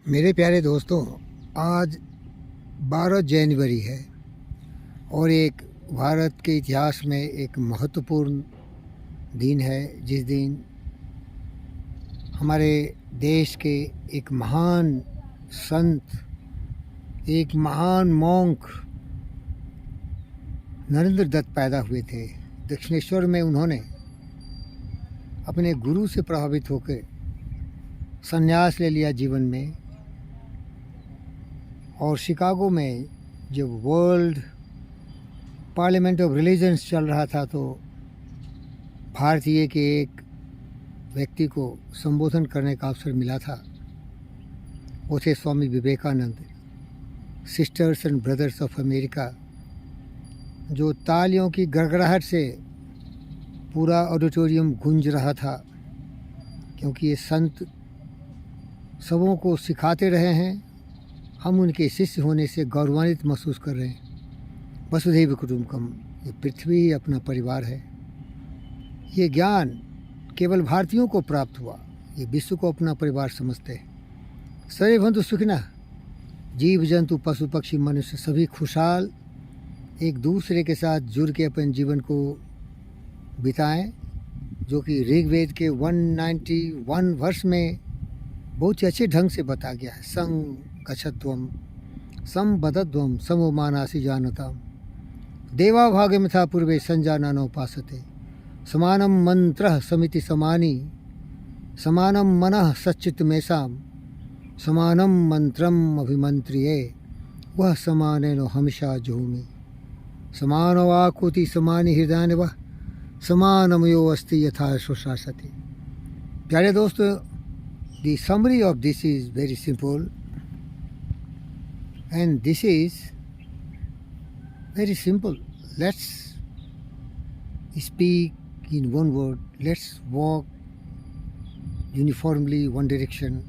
मेरे प्यारे दोस्तों, आज 12 जनवरी है और एक भारत के इतिहास में एक महत्वपूर्ण दिन है, जिस दिन हमारे देश के एक महान संत, एक महान मॉन्क नरेंद्र दत्त पैदा हुए थे। दक्षिणेश्वर में उन्होंने अपने गुरु से प्रभावित होकर संन्यास ले लिया जीवन में, और शिकागो में जब वर्ल्ड पार्लियामेंट ऑफ रिलीजन्स चल रहा था तो भारतीय के एक व्यक्ति को संबोधन करने का अवसर मिला था। वो थे Swami Vivekananda, sisters and brothers of America, जो तालियों की गड़गड़ाहट से पूरा ऑडिटोरियम गूंज रहा था, क्योंकि ये संत सबों को सिखाते रहे हैं। हम उनके शिष्य होने से गौरवान्वित महसूस कर रहे हैं। वसुधैव कुटुम्बकम, ये पृथ्वी ही अपना परिवार है। ये ज्ञान केवल भारतीयों को प्राप्त हुआ, ये विश्व को अपना परिवार समझते हैं। सर्वे भवन्तु सुखिनः, जीव जंतु पशु पक्षी मनुष्य सभी खुशहाल एक दूसरे के साथ जुड़ के अपने जीवन को बिताएं, जो कि ऋग्वेद के 191 वर्ष में बहुत ही अच्छे ढंग से बता गया है। संग गच्छध्वम संबद्धध्वम समोमानासि जानताम देवाभागे मिथा पूर्वे संजानानोपासते समानम मंत्रः समिति समानी समानम मनः सच्चित मेषाम समानम मंत्रम अभिमंत्रिये वह समानेनो हमेशा जुहुमि समानो आकुति समानि हृदय वह समानमयो अस्ति यथा सुशासति। प्यारे दोस्तों, the summary of this is very simple, and this is very simple. Let's speak in one word. Let's walk uniformly one direction.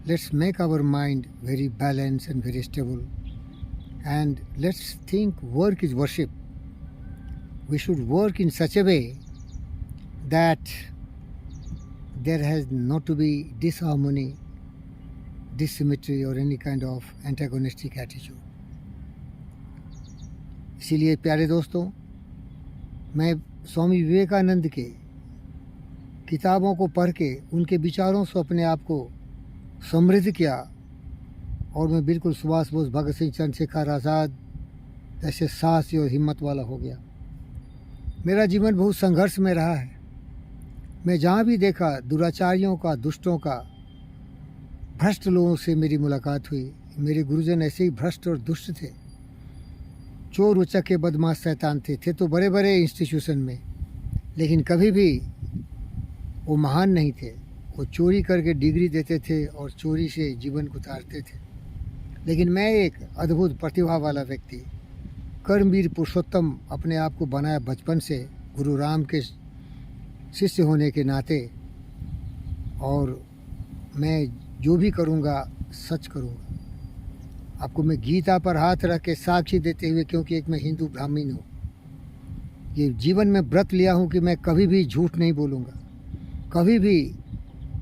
Let's make our mind very balanced and very stable, and let's think work is worship. We should work in such a way that there has not to be disharmony, dissymmetry or any kind of antagonistic attitude. इसीलिए प्यारे दोस्तों, मैं स्वामी विवेकानंद के किताबों को पढ़ के उनके विचारों से अपने आप को समृद्ध किया, और मैं बिल्कुल सुभाष बोस, भगत सिंह, चंद्रशेखर आज़ाद ऐसे साहसी और हिम्मत वाला हो गया। मेरा जीवन बहुत संघर्ष में रहा है। मैं जहाँ भी देखा दुराचारियों का, दुष्टों का, भ्रष्ट लोगों से मेरी मुलाकात हुई। मेरे गुरुजन ऐसे ही भ्रष्ट और दुष्ट थे, चोर उचक्के बदमाश शैतान थे तो बड़े बड़े इंस्टीट्यूशन में, लेकिन कभी भी वो महान नहीं थे। वो चोरी करके डिग्री देते थे और चोरी से जीवन को उतारते थे। लेकिन मैं एक अद्भुत प्रतिभा वाला व्यक्ति, कर्मवीर पुरुषोत्तम अपने आप को बनाया बचपन से, गुरु राम के शिष्य होने के नाते, और मैं जो भी करूँगा सच करूँगा। आपको मैं गीता पर हाथ रख के साक्षी देते हुए, क्योंकि एक मैं हिंदू ब्राह्मण हूँ, ये जीवन में व्रत लिया हूँ कि मैं कभी भी झूठ नहीं बोलूँगा, कभी भी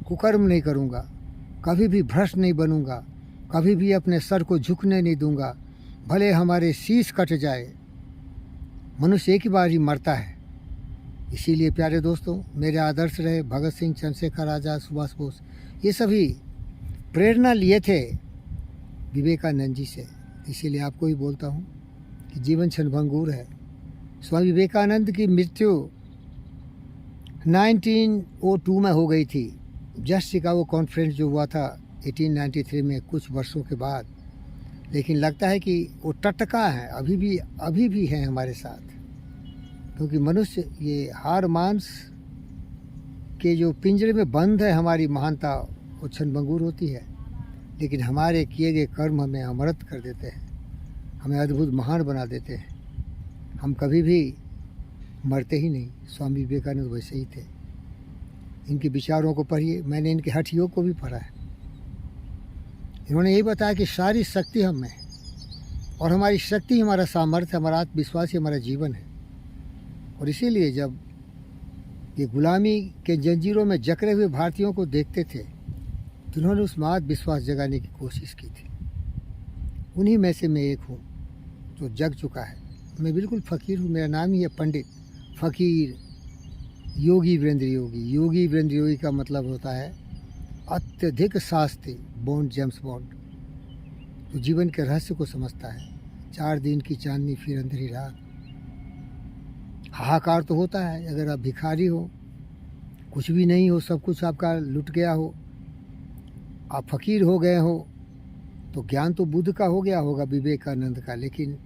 कुकर्म नहीं करूँगा, कभी भी भ्रष्ट नहीं बनूँगा, कभी भी अपने सर को झुकने नहीं दूँगा। भले हमारे शीश कट जाए, मनुष्य एक ही बार ही मरता है। इसीलिए प्यारे दोस्तों, मेरे आदर्श रहे भगत सिंह, चंद्रशेखर आज़ाद, सुभाष बोस, ये सभी प्रेरणा लिए थे विवेकानंद जी से। इसीलिए आपको ही बोलता हूँ कि जीवन क्षणभंगुर है। स्वामी विवेकानंद की मृत्यु 1902 में हो गई थी, जस्ट शिकागो कॉन्फ्रेंस जो हुआ था 1893 में, कुछ वर्षों के बाद। लेकिन लगता है कि वो टटका है, अभी भी है हमारे साथ, क्योंकि मनुष्य ये हार मांस के जो पिंजरे में बंद है, हमारी महानता वो क्षणभंगुर होती है। लेकिन हमारे किए गए कर्म हमें अमृत कर देते हैं, हमें अद्भुत महान बना देते हैं। हम कभी भी मरते ही नहीं। स्वामी विवेकानंद वैसे ही थे। इनके विचारों को पढ़िए, मैंने इनके हठ योग को भी पढ़ा है। इन्होंने यही बताया कि सारी शक्ति हम में है, और हमारी शक्ति हमारा सामर्थ्य, हमारा आत्मविश्वास ही हमारा जीवन है। और इसीलिए जब ये गुलामी के जंजीरों में जकड़े हुए भारतीयों को देखते थे जिन्होंने उस महात विश्वास जगाने की कोशिश की थी। उन्हीं में से मैं एक हूँ जो जग चुका है। मैं बिल्कुल फ़कीर हूँ, मेरा नाम ही है पंडित फ़कीर योगी वीरेंद्र योगी। योगी वीरेंद्र योगी का मतलब होता है अत्यधिक शास्त्री बॉन्ड जेम्स बॉन्ड, जो जीवन के रहस्य को समझता है। 4 दिन की चांदनी फिर अंधेरी रात। हाहाकार तो होता है अगर आप भिखारी हो, कुछ भी नहीं हो, सब कुछ आपका लुट गया हो, आप फ़कीर हो गए हो, तो ज्ञान तो बुद्ध का हो गया होगा, विवेकानंद का, लेकिन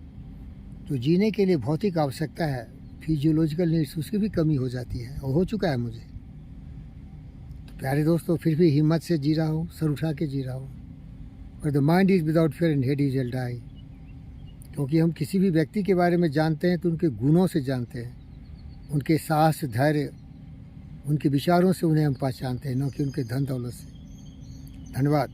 जो जीने के लिए भौतिक आवश्यकता है, फिजियोलॉजिकल नीड्स, उसकी भी कमी हो जाती है और हो चुका है मुझे। तो प्यारे दोस्तों, फिर भी हिम्मत से जी रहा हूँ, सर उठा के जी रहा हूँ। और the mind is without fear and head is held high. क्योंकि हम किसी भी व्यक्ति के बारे में जानते हैं तो उनके गुणों से जानते हैं, उनके साहस, धैर्य, उनके विचारों से उन्हें हम पहचानते हैं, न कि उनके धन दौलत से। धन्यवाद।